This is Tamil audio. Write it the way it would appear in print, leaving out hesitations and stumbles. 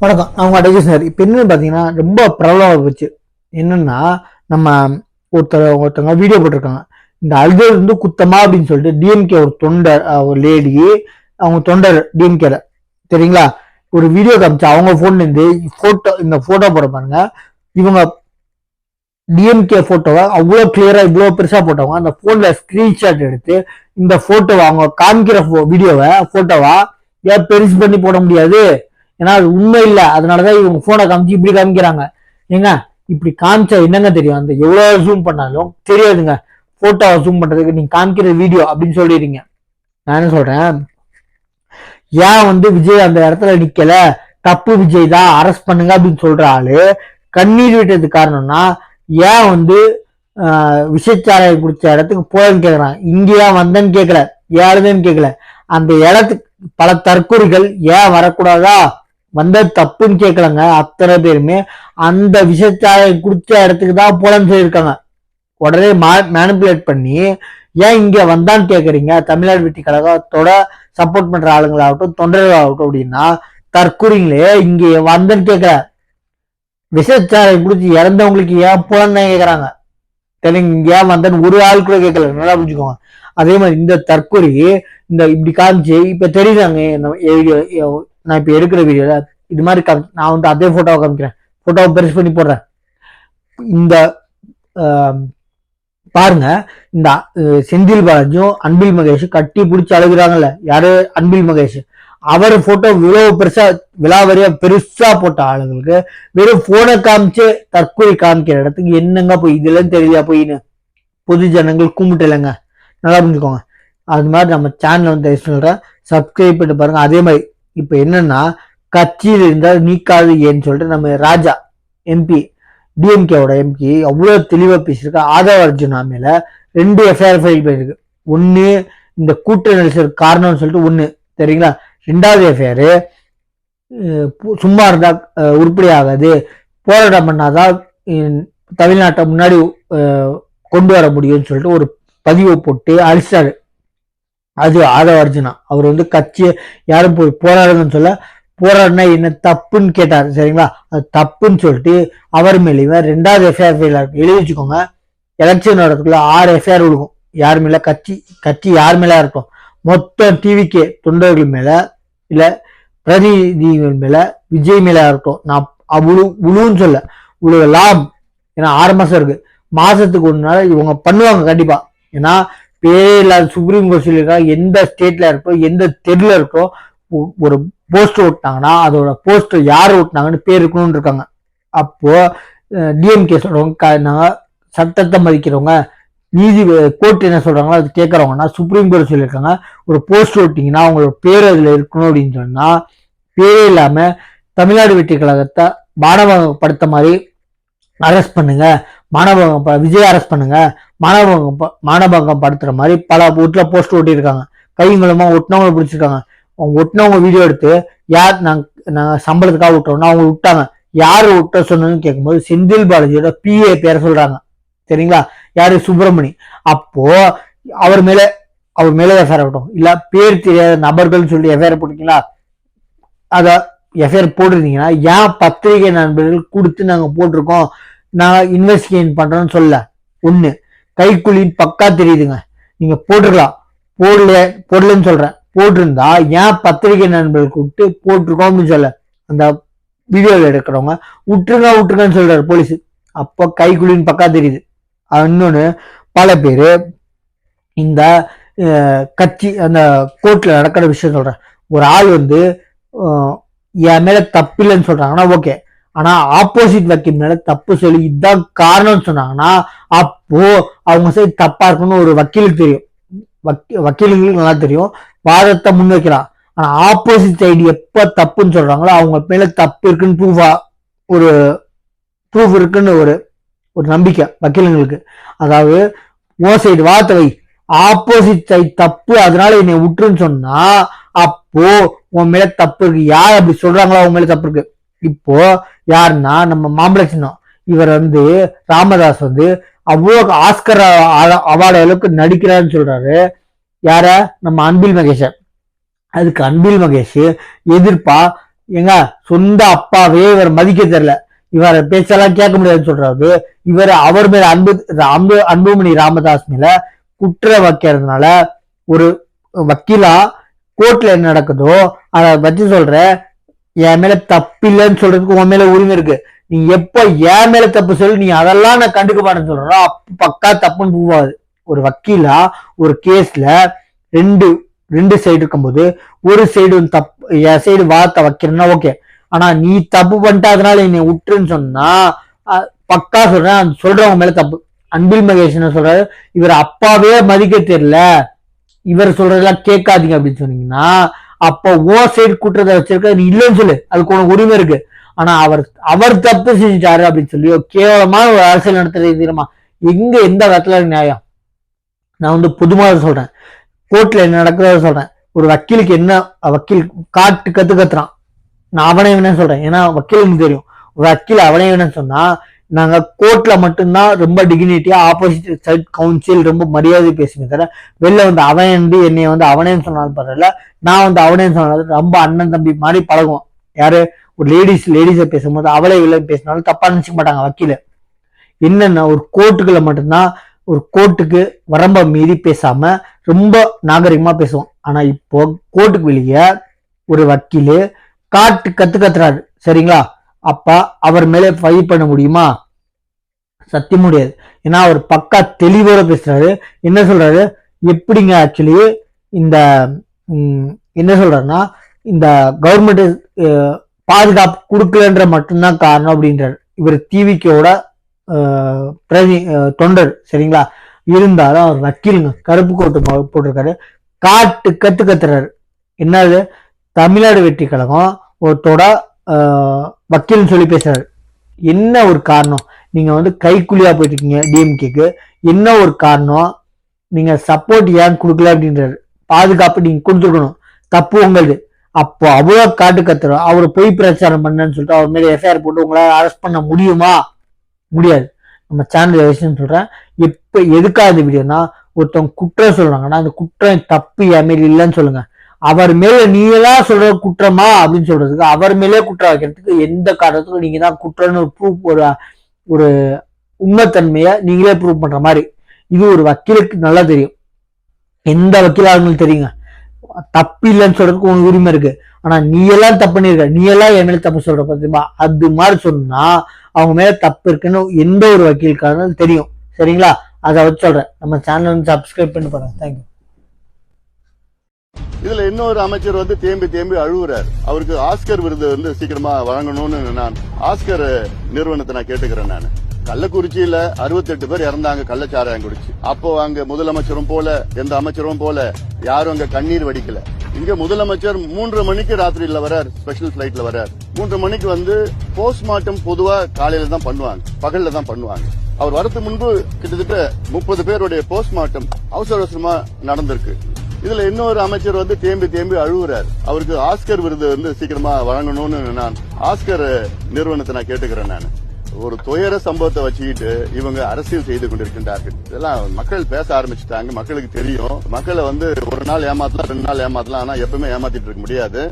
வணக்கம். நான் உங்க டெகிஷனர். இப்போ என்னன்னு பார்த்தீங்கன்னா ரொம்ப பிரபலமாக போச்சு. என்னன்னா நம்ம ஒருத்தவங்க வீடியோ போட்டிருக்காங்க. இந்த அல்கர் வந்து குத்தமா அப்படின்னு சொல்லிட்டு டிஎம்கே ஒரு தொண்டர் ஒரு லேடி அவங்க தொண்டர் டிஎம்கேல சரிங்களா ஒரு வீடியோ காமிச்சு அவங்க போன்ல இருந்து இந்த போட்டோ போட பாருங்க. இவங்க டிஎம்கே போட்டோவை அவ்வளோ கிளியரா இவ்வளோ பெருசா போட்டவங்க அந்த போன்ல ஸ்கிரீன்ஷாட் எடுத்து இந்த போட்டோவை அவங்க காமிக்கிற வீடியோவை போட்டோவா ஏன் பெருசு பண்ணி போட முடியாது? ஏன்னா அது உண்மை இல்லை. அதனாலதான் இவங்க போனை காமிச்சு இப்படி காமிக்கிறாங்க. ஏங்க இப்படி காமிச்சா என்னங்க தெரியும்? அந்த எவ்வளவு ஜூம் பண்ணாலும் தெரியாதுங்க. போட்டோவை ஜூம் பண்றதுக்கு நீங்க காமிக்கிற வீடியோ அப்படின்னு சொல்லிடுறீங்க. நான் என்ன சொல்றேன், ஏன் வந்து விஜய் அந்த இடத்துல நிக்கல, தப்பு விஜய் தான், அரெஸ்ட் பண்ணுங்க அப்படின்னு சொல்ற ஆளு கண்ணீர் விட்டதுக்கு காரணம்னா ஏன் வந்து விஷச்சாராயம் குடிச்ச இடத்துக்கு போயன்னு கேக்குறான். இங்கேயா வந்தேன்னு கேட்கல, யாருதுன்னு கேட்கல. அந்த இடத்துக்கு பல தற்கொலைகள் ஏன் வரக்கூடாதா, வந்த தப்புன்னு கேட்கலங்க. அத்தனை பேருமே அந்த விஷச்சாராயம் குடிச்ச இடத்துக்கு தான் போலன்னு சொல்லியிருக்காங்க. உடனே மேனிபுலேட் பண்ணி ஏன் இங்க வந்தான்னு கேக்குறீங்க? தமிழ்நாடு வெற்றி கழகத்தோட சப்போர்ட் பண்ற ஆளுங்களாகட்டும் தொண்டர்களாகட்டும் அப்படின்னா தற்கூறிங்களே இங்க வந்தன்னு கேட்கல, விஷச்சாராயம் குடிச்சு இறந்தவங்களுக்கு ஏன் போலன்னு கேக்குறாங்க. தெலுங்கு ஏன் வந்தன்னு ஒரு ஆள் கூட கேட்கல. நல்லா புரிஞ்சுக்கோங்க. அதே மாதிரி இந்த தற்கொலை இந்த இப்படி காமிச்சு இப்ப தெரியுதாங்க. நான் இப்ப எடுக்கிற வீடியோல இது மாதிரி நான் வந்து அதே போட்டோவை காமிக்கிறேன். போட்டோவை பெருசு பண்ணி போடுறேன். இந்த பாருங்க, இந்த செந்தில் பாலாஜியும் அன்பில் மகேஷ் கட்டி பிடிச்சி அழுகுறாங்கல்ல. யாரு? அன்பில் மகேஷ். அவர் போட்டோ இவ்வளவு பெருசா விலாவரியா பெருசா போட்ட ஆளுங்களுக்கு வெறும் போனை காமிச்சு தற்கொலை காமிக்கிற இடத்துக்கு என்னங்க போய் இதுல தெரியலையா போயின்னு பொது ஜனங்கள் கும்பிட்டு நல்லா புரிஞ்சுக்கோங்க. அது மாதிரி நம்ம சேனல் வந்து சொல்றேன், சப்ஸ்கிரைப் பண்ணி பாருங்க. அதே மாதிரி இப்ப என்னன்னா கட்சியில் இருந்தால் நீக்காது ஏன்னு சொல்லிட்டு நம்ம ராஜா எம்பி டிஎம்கேவோட எம்பி அவ்வளவு தெளிவா பேசியிருக்கு. ஆதவ அர்ஜுனா மேல 2 எஃப்ஐஆர் ஃபைல் பண்ணிருக்கு. ஒண்ணு இந்த கூட்ட நெரிசல் காரணம்னு சொல்லிட்டு ஒண்ணு சரிங்களா. 2வது எஃப்ஐஆர் சும்மா இருந்தா உருப்படி ஆகாது, போராட்டம் பண்ணாதான் தமிழ்நாட்டை முன்னாடி கொண்டு வர முடியும்னு சொல்லிட்டு ஒரு பதிவை போட்டு அழிச்சாரு. அது ஆதவ அர்ஜுனா. அவர் வந்து கட்சி யாரும் போய் போராடுங்கன்னு சொல்ல, போராடினா என்ன தப்புன்னு கேட்டாரு சரிங்களா. அது தப்புன்னு சொல்லிட்டு அவர் மேலேயும் 2வது எஃப்ஐஆர் ஃபைல் எழுதி வச்சுக்கோங்க. எலெக்ஷன் வரதுக்குள்ள 6 எஃப்ஐஆர் விழுகும். யார் மேல? கட்சி யார் மேல இருக்கும்? மொத்தம் டிவிகே தொண்டர்கள் மேல இல்ல பிரதிநிதிகள் மேல விஜய் மேல இருக்கும். நான் உழுன்னு சொல்ல, உழுவலாம். ஏன்னா 6 மாசம் இருக்கு. மாசத்துக்கு 1 நாள் இவங்க பண்ணுவாங்க கண்டிப்பா. ஏன்னா பேரே இல்லாத சுப்ரீம் கோர்ட் சொல்லியிருக்காங்க எந்த ஸ்டேட்ல இருக்கோ எந்த தெருல இருக்கோ ஒரு போஸ்டர் ஓட்டினாங்கன்னா அதோட போஸ்டர் யார் ஓட்டினாங்கன்னு பேர் இருக்கணும்னு இருக்காங்க. அப்போ டிஎம்கே சொல்றவங்க சட்டத்தை மதிக்கிறவங்க, நீதி கோர்ட் என்ன சொல்றாங்களோ அது கேட்கறவங்கன்னா சுப்ரீம் கோர்ட் சொல்லியிருக்காங்க ஒரு போஸ்டர் ஓட்டிங்கன்னா அவங்களோட பேர் அதுல இருக்கணும் அப்படின்னு சொன்னா பேரே இல்லாம தமிழ்நாடு வெற்றி கழகத்தை மாணவப்படுத்த மாதிரி அரெஸ்ட் பண்ணுங்க, விஜய் அரெஸ்ட் பண்ணுங்க, மாணவகம் படுத்துற மாதிரி பல வீட்டுல போஸ்டர் ஓட்டி இருக்காங்க. கை மூலமா ஒட்டினவங்க பிடிச்சிருக்காங்க. அவங்க ஒட்டினவங்க வீடியோ எடுத்து யார் நாங்க சம்பளத்துக்காக விட்டுறோம்னா அவங்க விட்டாங்க. யாரு விட்ட சொன்னதுன்னு கேட்கும்போது செந்தில் பாலாஜியோட பிஏ பேரை சொல்றாங்க சரிங்களா. யாரு? சுப்பிரமணி. அப்போ அவர் மேல எஃப்ஐஆர் ஆகட்டும், இல்ல பேர் தெரியாத நபர்கள் சொல்லி எஃப்ஐஆர் போட்டீங்களா, அத எஃப்ஐஆர் போட்டிருந்தீங்கன்னா ஏன் பத்திரிகை நண்பர்கள் கொடுத்து நாங்க போட்டிருக்கோம், நாங்க இன்வெஸ்டிகேட் பண்றோம்னு சொல்ல. ஒண்ணு கைக்குலின்னு பக்கா தெரியுதுங்க. நீங்க போட்டிருக்கலாம், போடலன்னு சொல்றேன். போட்டிருந்தா ஏன் பத்திரிகை நண்பர்கள் கூப்பிட்டு போட்டிருக்கோம் அப்படின்னு சொல்ல. அந்த வீடியோவில் எடுக்கிறவங்க விட்டுருங்கன்னு சொல்றாரு போலீஸ். அப்போ கைக்குலின்னு பக்கா தெரியுது. இன்னொன்னு பல பேரு இந்த கட்சி அந்த கோர்ட்ல நடக்கிற விஷயம் சொல்றேன். ஒரு ஆள் வந்து என் மேல தப்பு இல்லைன்னு சொல்றாங்கன்னா ஓகே, ஆனா ஆப்போசிட் வக்கீல் மேல தப்பு சொல்லி இதுதான் காரணம்னு சொன்னாங்கன்னா அப்போ அவங்க சைடு தப்பா இருக்குன்னு ஒரு வக்கீலுக்கு தெரியும். வக்கீலுங்களுக்கு நல்லா தெரியும், வாதத்தை முன்வைக்கலாம். ஆனா ஆப்போசிட் சைடு எப்ப தப்புன்னு சொல்றாங்களோ அவங்க மேல தப்பு இருக்குன்னு ப்ரூஃப் இருக்குன்னு ஒரு நம்பிக்கை வக்கீலுங்களுக்கு. அதாவது ஓ சைடு வாதத்தை வை, ஆப்போசிட் சைடு தப்பு அதனால என்னை விட்டுருன்னு சொன்னா அப்போ உன் மேல தப்பு இருக்கு. யார் அப்படி சொல்றாங்களோ அவங்க மேல தப்பு இருக்கு. இப்போ யாருன்னா நம்ம மாம்பழ சின்னம் இவர் வந்து ராமதாஸ் வந்து அவ்வளவு ஆஸ்கர் அவார்டு அளவுக்கு நடிக்கிறான்னு சொல்றாரு. யார? நம்ம அன்பில் மகேஷ். அதுக்கு அன்பில் மகேஷ் எதிர்ப்பா எங்க சொந்த அப்பாவே இவர் மதிக்க தெரியல, இவர் பேச்செல்லாம் கேட்க முடியாதுன்னு சொல்றாரு. இவர் அவர் மேல அன்புமணி ராமதாஸ் மேல குற்ற வைக்கிறதுனால ஒரு வக்கீலா கோர்ட்ல என்ன நடக்குதோ அதை வச்சு சொல்ற, என் மேல தப்பு இல்லைன்னு சொல்றதுக்கு உன் மேல உரிமை இருக்கு. நீ எப்ப என் மேல தப்பு சொல்லு, நீ அதெல்லாம் நான் கண்டுக்க மாட்டேன்னு சொல்ற, பக்கா தப்புன்னு போவாது. ஒரு வக்கீலா ஒரு கேஸ்ல ரெண்டு சைடு இருக்கும்போது ஒரு சைடு தப்பு, என் சைடு வார்த்தை வைக்கிறேன்னா ஓகே, ஆனா நீ தப்பு பண்ணிட்ட அதனால என்னை விட்டுருன்னு சொன்னா பக்கா சொல்றேன், சொல்றவங்க மேல தப்பு. அன்பில் மகேஷ் என்ன சொல்றாரு, இவர் அப்பாவே மதிக்க தெரியல, இவர் சொல்றதெல்லாம் கேட்காதீங்க அப்படின்னு சொன்னீங்கன்னா, அப்ப ஓ சைடு கூட்டுறத வச்சிருக்க நீ இல்லைன்னு சொல்லு, அதுக்கு உனக்கு உரிமை இருக்கு. ஆனா அவர் தப்பு செஞ்சுட்டாரு அப்படின்னு சொல்லி கேவலமான ஒரு அரசியல் நடத்துறது தெரியுமா? எங்க எந்த இடத்துல நியாயம்? நான் வந்து பொதுவாக சொல்றேன், கோர்ட்ல என்ன நடக்கிறத சொல்றேன். ஒரு வக்கீலுக்கு என்ன, வக்கீல் காட்டு கத்துறான், நான் அவனே வேணும்னு சொல்றேன், ஏன்னா வக்கீலுக்கு தெரியும். ஒரு வக்கீல் அவனே வேணும்னு சொன்னா நாங்க கோர்ட்ல மட்டும்தான் ரொம்ப டிக்னிட்டியா ஆப்போசிட் சைட் கவுன்சில் ரொம்ப மரியாதை பேசுமே தவிர வெளில வந்து அவன் வந்து என்னை வந்து அவனேன்னு சொன்னாலும் பரவாயில்ல, நான் வந்து அவனேன்னு சொன்னாலும் ரொம்ப அண்ணன் தம்பி மாதிரி பழகுவோம். யாரு ஒரு லேடிஸை பேசும்போது அவளே இல்லை பேசினாலும் தப்பா நினைச்சுக்க மாட்டாங்க வக்கீல. என்னன்னா ஒரு கோர்ட்டுக்குள்ள மட்டும்தான், ஒரு கோர்ட்டுக்கு வரம்ப மீறி பேசாம ரொம்ப நாகரிகமா பேசுவோம். ஆனா இப்போ கோர்ட்டுக்கு வெளியே ஒரு வக்கீலு காட்டு கத்துறாரு சரிங்களா, அப்ப அவர் மேல ஃபைல் பண்ண முடியுமா? சத்தியம் முடியாது. ஏன்னா அவர் பக்கா தெளிவோட பேசுறாரு. என்ன சொல்றாரு, எப்படிங்க ஆக்சுவலி இந்த என்ன சொல்றாருன்னா, இந்த கவர்மெண்ட் பாதுகாப்பு கொடுக்கலன்ற மட்டும்தான் காரணம் அப்படின்றாரு. இவர் டிவிக்கோட தொண்டர் சரிங்களா, இருந்தாலும் அவர் வக்கீலுங்க, கருப்பு கோட்டு போட்டிருக்காரு, காட்டு கத்துறாரு. என்னது, தமிழ்நாடு வெற்றி கழகம் ஒருத்தோட வக்கீல்னு சொல்லி பேசுறாரு. என்ன ஒரு காரணம்? நீங்க வந்து கைக்குலியா போயிட்டு இருக்கீங்க டிஎம்கேக்கு, என்ன ஒரு காரணம்? நீங்க சப்போர்ட் ஏன் கொடுக்கல அப்படின்றாரு. பாதுகாப்பு நீங்க கொடுத்துருக்கணும், தப்பு உங்களது. அப்போ அவ்வளவு காட்டு கத்துறோம், அவரு பொய் பிரச்சாரம் பண்ணன்னு சொல்லிட்டு அவர் மேல எஃப்ஐஆர் போட்டு உங்களால அரெஸ்ட் பண்ண முடியுமா? முடியாது. நம்ம சேனல் விஷயம் சொல்றேன், எப்ப எதுக்காக இந்த வீடியோனா, ஒருத்தவங்க குற்றம் சொல்றாங்கன்னா அந்த குற்றம் தப்பு என் மேல இல்லைன்னு சொல்லுங்க. அவர் மேல நீங்களாம் சொல்ற குற்றமா அப்படின்னு சொல்றதுக்கு, அவர் மேலே குற்றம் வைக்கிறதுக்கு எந்த காரணத்துக்கும் நீங்க தான் குற்றம்னு ப்ரூஃப், ஒரு உண்மைத்தன்மைய நீங்களே ப்ரூவ் பண்ற மாதிரி. இது ஒரு வக்கீலுக்கு நல்லா தெரியும், எந்த வக்கீலாளர்களும் தெரியுங்க. தப்பு இல்லைன்னு சொல்றதுக்கு உனக்கு உரிமை இருக்கு, ஆனா நீ எல்லாம் தப்பு பண்ணிருக்க, நீ எல்லாம் என் மேல தப்பு சொல்ற பத்திமா அது மாதிரி சொன்னா அவங்க மேல தப்பு இருக்குன்னு எந்த ஒரு வக்கீலுக்காரங்களும் தெரியும் சரிங்களா. அதை வச்சு சொல்றேன், நம்ம சேனல் வந்து சப்ஸ்கிரைப் பண்ணி பாருங்க. தேங்க்யூ. இதுல இன்னொரு அமைச்சர் வந்து தேம்பி அழுகுறாரு. அவருக்கு ஆஸ்கர் விருது வந்து சீக்கிரமா வழங்கணும்னு நான் ஆஸ்கர் நிறுவனத்தை நான் கேட்டுக்கிறேன். நான் கள்ளக்குறிச்சியில 68 பேர் இறந்தாங்க கள்ளச்சாராயம் குடிச்சு. அப்போ அங்க முதலமைச்சரும் போல எந்த அமைச்சரும் போல யாரும் அங்க கண்ணீர் வடிக்கல. இங்க முதலமைச்சர் 3:30 மணிக்கு ராத்திரியில வர்றார், ஸ்பெஷல் பிளைட்ல வர்றார். 3:30 மணிக்கு வந்து போஸ்ட்மார்ட்டம் பொதுவா காலையில தான் பண்ணுவாங்க, பகல்ல தான் பண்ணுவாங்க. அவர் வரதுக்கு முன்பு கிட்டத்தட்ட 30 பேருடைய போஸ்ட்மார்ட்டம் அவசரமா நடந்திருக்கு. இதுல இன்னொரு அமைச்சர் வந்து தேம்பி அழுகுறாரு. அவருக்கு ஆஸ்கர் விருது வந்து சீக்கிரமா வழங்கணும்னு நான் ஆஸ்கர் நிறுவனத்தை நான் கேட்டுக்கிறேன். நான் ஒரு துயர சம்பவத்தை வச்சுக்கிட்டு இவங்க அரசியல் செய்து கொண்டிருக்கின்றார்கள். இதெல்லாம் மக்கள் பேச ஆரம்பிச்சுட்டாங்க, மக்களுக்கு தெரியும். மக்களை வந்து ஒரு நாள் ஏமாத்தலாம், 2 நாள் ஏமாத்தலாம், ஆனா எப்பவுமே ஏமாத்திட்டு இருக்க முடியாது.